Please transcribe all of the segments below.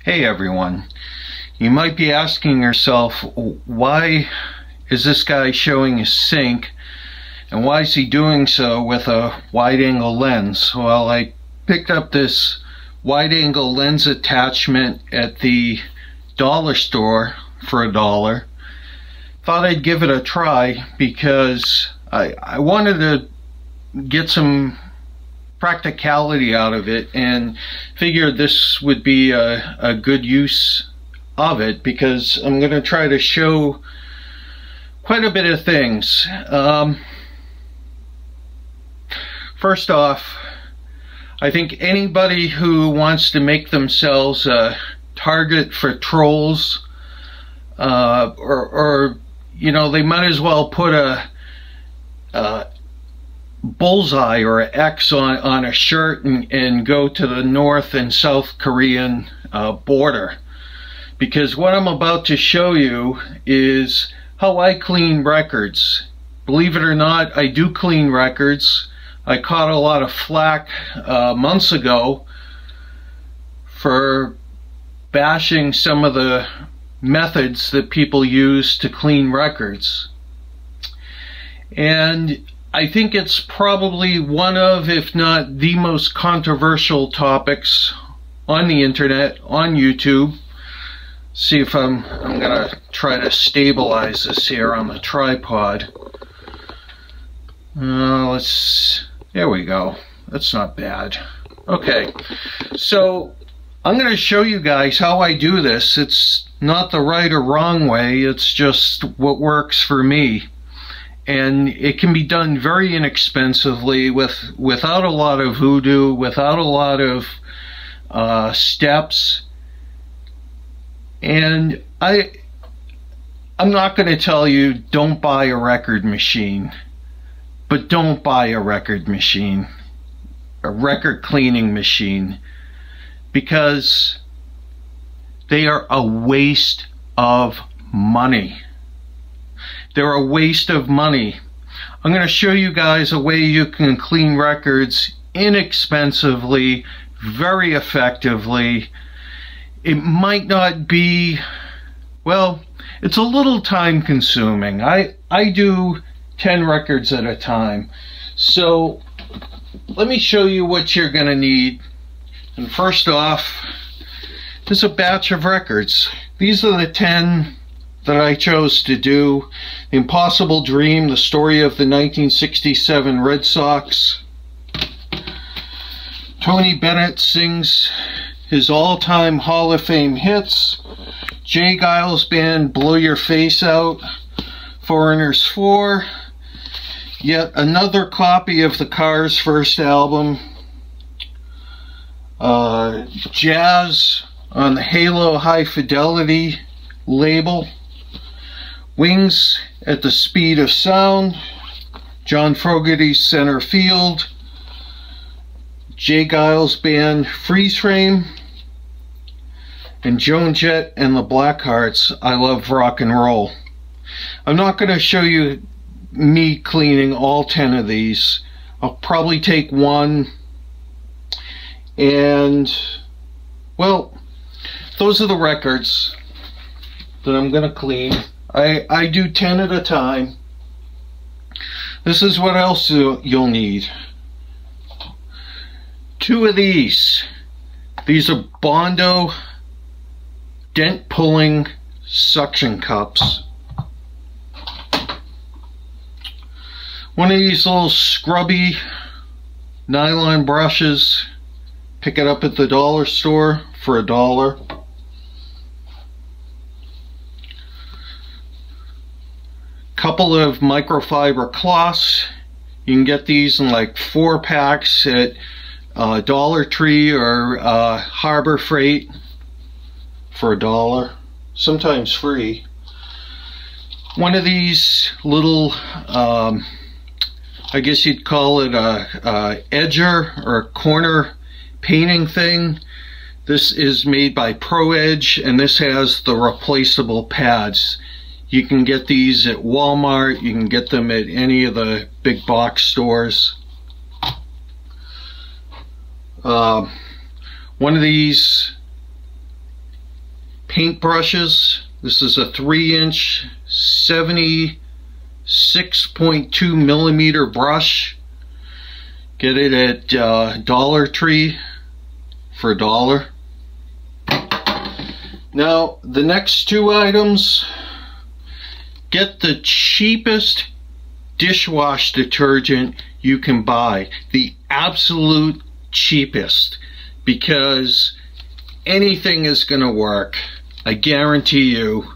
Hey everyone, you might be asking yourself, why is this guy showing his sink and why is he doing so with a wide-angle lens? Well, I picked up this wide-angle lens attachment at the dollar store for $1. Thought I'd give it a try because I wanted to get some practicality out of it and figured this would be a good use of it, because I'm going to try to show quite a bit of things. First off, I think anybody who wants to make themselves a target for trolls, or you know, they might as well put a bullseye or an X on a shirt and go to the North and South Korean border, because what I'm about to show you is how I clean records. Believe it or not, I do clean records. I caught a lot of flack months ago for bashing some of the methods that people use to clean records, and I think it's probably one of, if not the most controversial topics on the internet, on YouTube. See if I'm gonna try to stabilize this here on the tripod. There we go. That's not bad. Okay, so I'm gonna show you guys how I do this. It's not the right or wrong way, it's just what works for me. And it can be done very inexpensively, without a lot of voodoo, without a lot of steps. And I'm not going to tell you don't buy a record machine, but don't buy a record machine, a record cleaning machine, because they are a waste of money. They're a waste of money. I'm going to show you guys a way you can clean records inexpensively, very effectively. It might not be, well, it's a little time consuming. I do 10 records at a time. So let me show you what you're going to need. And first off, there's a batch of records. These are the 10 that I chose to do. The Impossible Dream, the story of the 1967 Red Sox. Tony Bennett sings his all-time Hall of Fame hits. Jay Giles Band, Blow Your Face Out. Foreigners 4. Yet another copy of the Cars' first album. Jazz on the Halo High Fidelity label. Wings at the Speed of Sound, John Fogerty's Center Field, Jay Giles Band Freeze Frame, and Joan Jett and the Blackhearts, I Love Rock and Roll. I'm not going to show you me cleaning all 10 of these. I'll probably take one, and well, those are the records that I'm going to clean. I do 10 at a time. This is what else you'll need. 2 of these. These are Bondo dent pulling suction cups. One of these little scrubby nylon brushes. Pick it up at the dollar store for $1. Couple of microfiber cloths. You can get these in like 4 packs at Dollar Tree or Harbor Freight for $1, sometimes free. One of these little, I guess you'd call it a edger or a corner painting thing. This is made by Pro Edge, and this has the replaceable pads. You can get these at Walmart, you can get them at any of the big box stores. One of these paintbrushes. This is a 3-inch 76.2 millimeter brush. Get it at Dollar Tree for $1. Now, the next two items, get the cheapest dishwash detergent you can buy. The absolute cheapest, because anything is going to work. I guarantee you,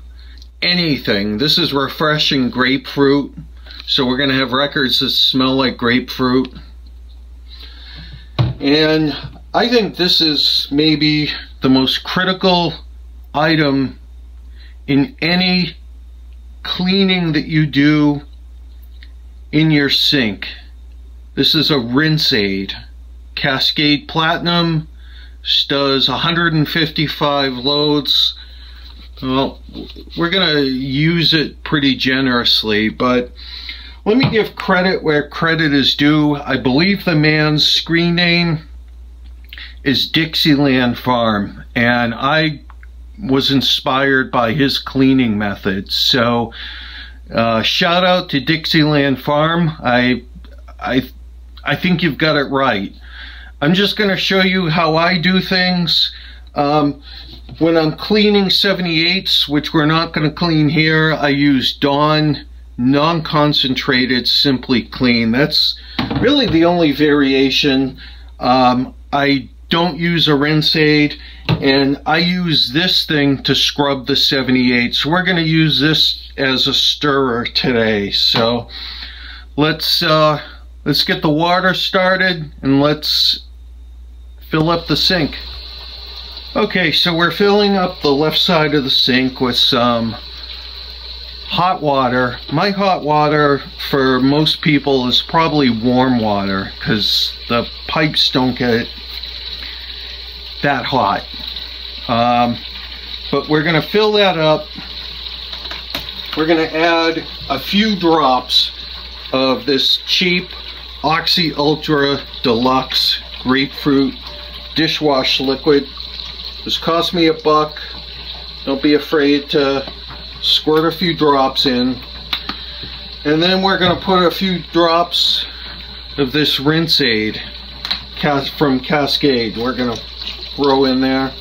anything. This is refreshing grapefruit, so we're going to have records that smell like grapefruit. And I think this is maybe the most critical item in any cleaning that you do in your sink. This is a rinse aid. Cascade Platinum does 155 loads. Well, we're gonna use it pretty generously, but let me give credit where credit is due. I believe the man's screen name is Dixieland Farm, and I was inspired by his cleaning methods. So shout out to Dixieland Farm. I think you've got it right. I'm just going to show you how I do things. When I'm cleaning 78s, which we're not going to clean here, I use Dawn non-concentrated Simply Clean. That's really the only variation. I don't use a rinse aid, and I use this thing to scrub the 78. So we're going to use this as a stirrer today. So let's get the water started and let's fill up the sink. Okay, so we're filling up the left side of the sink with some hot water. My hot water for most people is probably warm water because the pipes don't get that hot. But we're going to fill that up. We're going to add a few drops of this cheap Oxy Ultra Deluxe Grapefruit dishwash liquid. This cost me $1. Don't be afraid to squirt a few drops in. And then we're going to put a few drops of this rinse aid from Cascade. We're going to throw in there.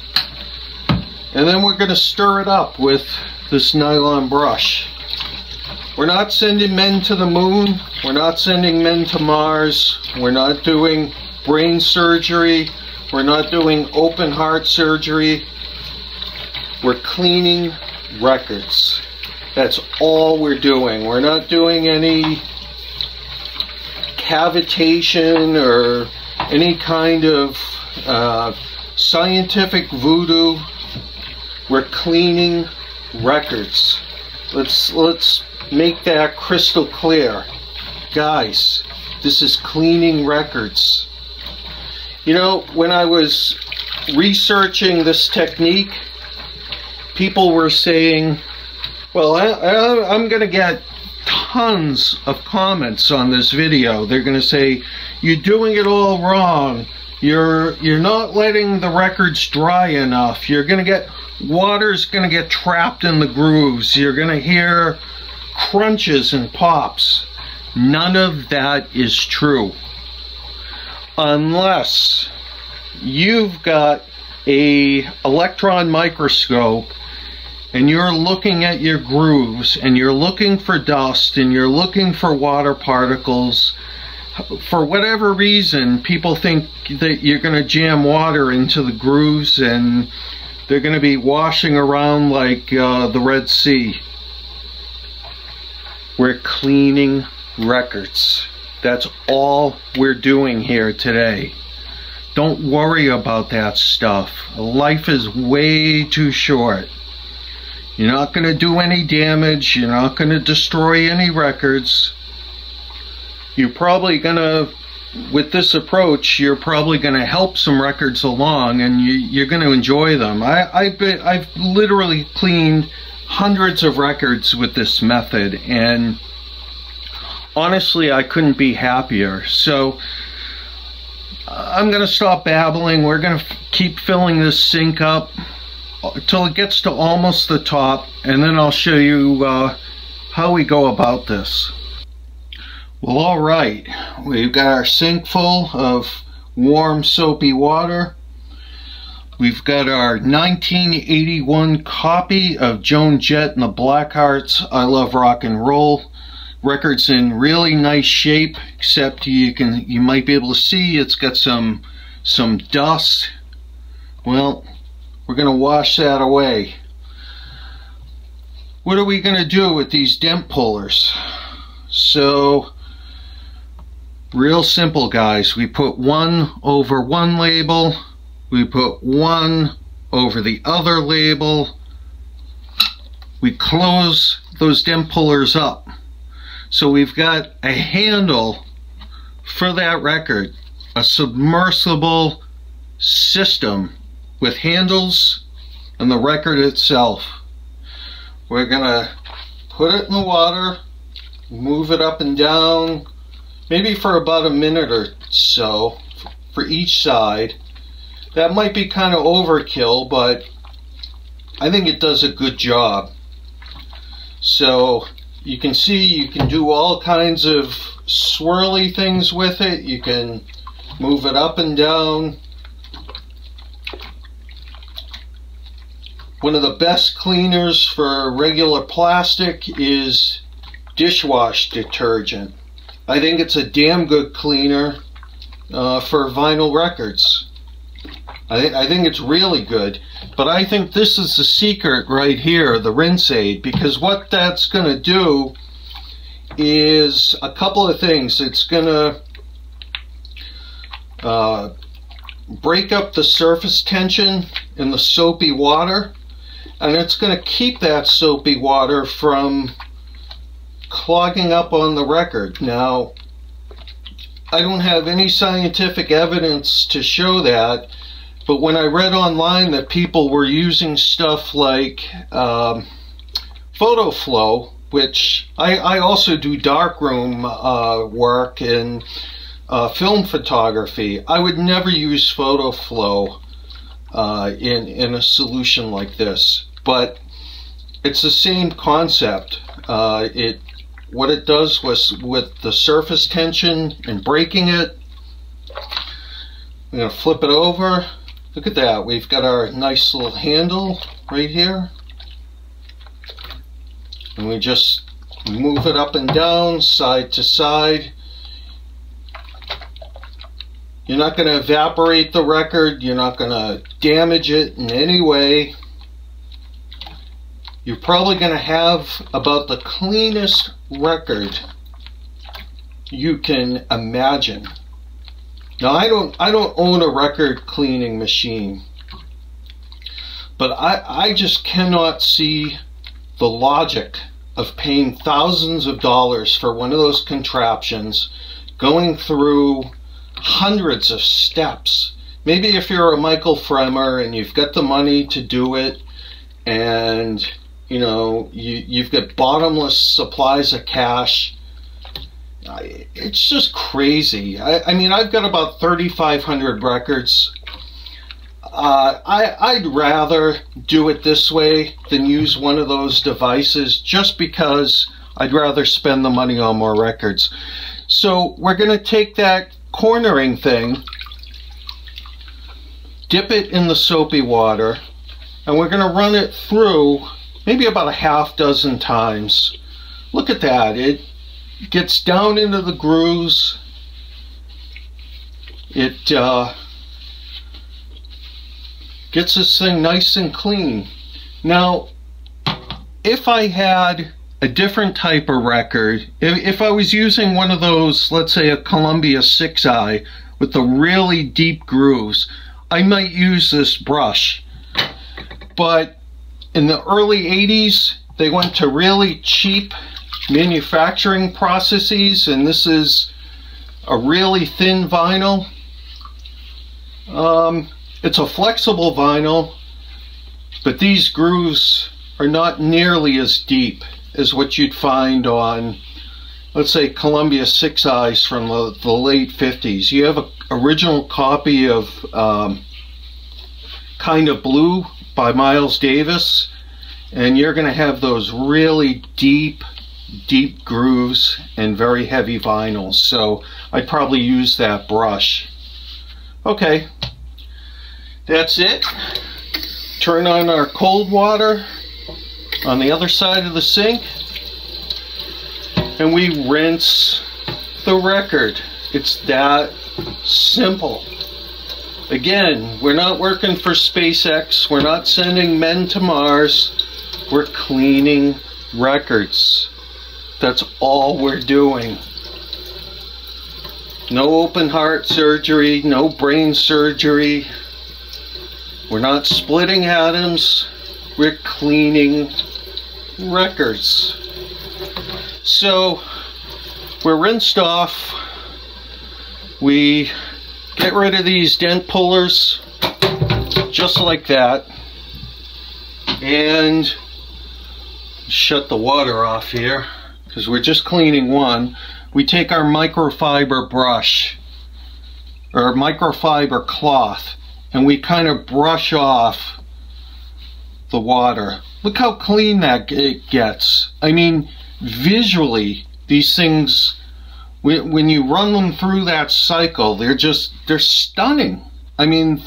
And then we're going to stir it up with this nylon brush. We're not sending men to the moon. We're not sending men to Mars. We're not doing brain surgery. We're not doing open heart surgery. We're cleaning records. That's all we're doing. We're not doing any cavitation or any kind of scientific voodoo. We're cleaning records. Let's make that crystal clear. Guys, this is cleaning records. You know, when I was researching this technique, people were saying, well, I'm going to get tons of comments on this video. They're going to say, you're doing it all wrong. You're not letting the records dry enough. You're going to get, water's going to get trapped in the grooves. You're going to hear crunches and pops. None of that is true. Unless you've got a electron microscope and you're looking at your grooves and you're looking for dust and you're looking for water particles. For whatever reason, people think that you're going to jam water into the grooves and they're going to be washing around like the Red Sea. We're cleaning records. That's all we're doing here today. Don't worry about that stuff. Life is way too short. You're not going to do any damage. You're not going to destroy any records. You're probably going to, with this approach, you're probably going to help some records along and you're going to enjoy them. I've literally cleaned hundreds of records with this method, and honestly, I couldn't be happier. So I'm going to stop babbling. We're going to keep filling this sink up till it gets to almost the top, and then I'll show you how we go about this. Well, all right, we've got our sink full of warm soapy water. We've got our 1981 copy of Joan Jett and the Blackhearts' I Love Rock and Roll. Record's in really nice shape, except you might be able to see it's got some dust. Well, we're going to wash that away. What are we going to do with these dent pullers? So, real simple, guys. We put one over one label, we put one over the other label, we close those dent pullers up. So we've got a handle for that record, a submersible system with handles and the record itself. We're gonna put it in the water, move it up and down, maybe for about a minute or so for each side. That might be kind of overkill, but I think it does a good job. So you can see you can do all kinds of swirly things with it. You can move it up and down. One of the best cleaners for regular plastic is dishwash detergent. I think it's a damn good cleaner for vinyl records. I think it's really good, but I think this is the secret right here, the rinse aid, because what that's going to do is a couple of things. It's going to break up the surface tension in the soapy water, and it's going to keep that soapy water from clogging up on the record. Now, I don't have any scientific evidence to show that, but when I read online that people were using stuff like photo flow, which I also do darkroom work and film photography, I would never use photo flow in a solution like this. But it's the same concept. What it does was with the surface tension and breaking it. I'm going to flip it over. Look at that. We've got our nice little handle right here. And we just move it up and down, side to side. You're not going to evaporate the record. You're not going to damage it in any way. You're probably going to have about the cleanest record you can imagine. Now, I don't own a record cleaning machine, but I just cannot see the logic of paying thousands of dollars for one of those contraptions, going through hundreds of steps. Maybe if you're a Michael Fremer and you've got the money to do it, and you know you've got bottomless supplies of cash. It's just crazy. I mean, I've got about 3,500 records. I'd rather do it this way than use one of those devices, just because I'd rather spend the money on more records. So we're going to take that cornering thing, dip it in the soapy water, and we're going to run it through maybe about a half dozen times. Look at that. It gets down into the grooves. It gets this thing nice and clean. Now, if I had a different type of record, if I was using one of those, let's say a Columbia 6i with the really deep grooves, I might use this brush. But in the early 80s, they went to really cheap manufacturing processes, and this is a really thin vinyl. It's a flexible vinyl, but these grooves are not nearly as deep as what you'd find on, let's say, Columbia 6i's from the late 50s. You have an original copy of Kind of Blue by Miles Davis, and you're going to have those really deep grooves and very heavy vinyls, so I'd probably use that brush. Okay, that's it. Turn on our cold water on the other side of the sink, and we rinse the record. It's that simple. Again, we're not working for SpaceX, we're not sending men to Mars, we're cleaning records. That's all we're doing. No open heart surgery, no brain surgery. We're not splitting atoms, we're cleaning records. So, we're rinsed off. We get rid of these dent pullers, just like that. And shut the water off here, because we're just cleaning one. We take our microfiber brush, or microfiber cloth, and we kind of brush off the water. Look how clean that it gets. I mean, visually, these things, when you run them through that cycle, they're stunning. I mean,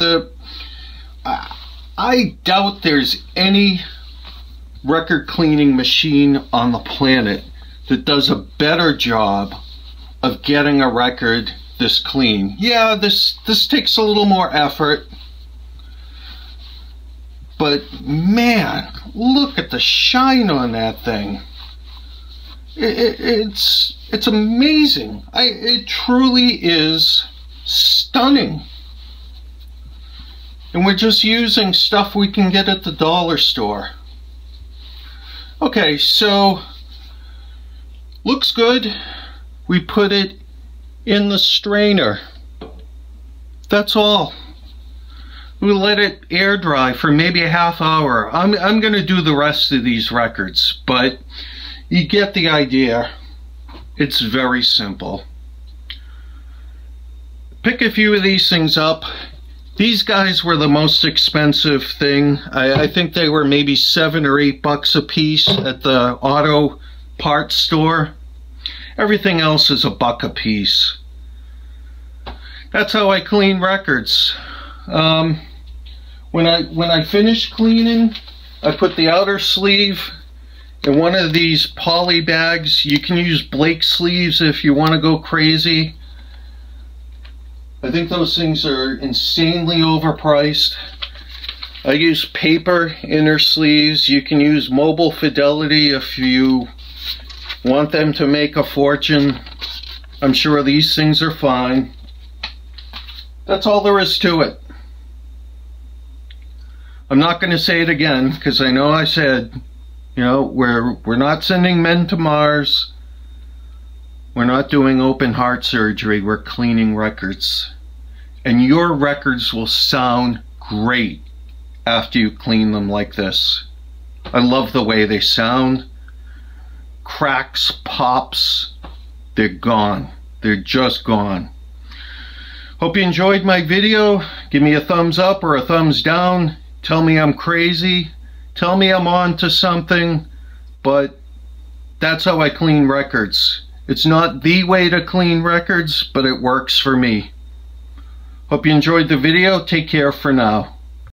I doubt there's any record cleaning machine on the planet that does a better job of getting a record this clean. Yeah, this takes a little more effort, but man, look at the shine on that thing. It's amazing. It truly is stunning. And we're just using stuff we can get at the dollar store. Okay, so looks good. We put it in the strainer. That's all. We let it air dry for maybe a half hour. I'm gonna do the rest of these records, but you get the idea. It's very simple. Pick a few of these things up. These guys were the most expensive thing. I think they were maybe $7 or $8 a piece at the auto parts store. Everything else is $1 a piece. That's how I clean records. When I finish cleaning, I put the outer sleeve in one of these poly bags. You can use Blake sleeves if you want to go crazy. I think those things are insanely overpriced. I use paper inner sleeves. You can use Mobile Fidelity if you want them to make a fortune. I'm sure these things are fine. That's all there is to it. I'm not going to say it again, because I know I said, you know, we're not sending men to Mars. We're not doing open heart surgery. We're cleaning records. And your records will sound great after you clean them like this. I love the way they sound. Cracks, pops, they're gone. They're just gone. Hope you enjoyed my video. Give me a thumbs up or a thumbs down. Tell me I'm crazy. Tell me I'm on to something. But that's how I clean records. It's not the way to clean records, but it works for me. Hope you enjoyed the video. Take care for now.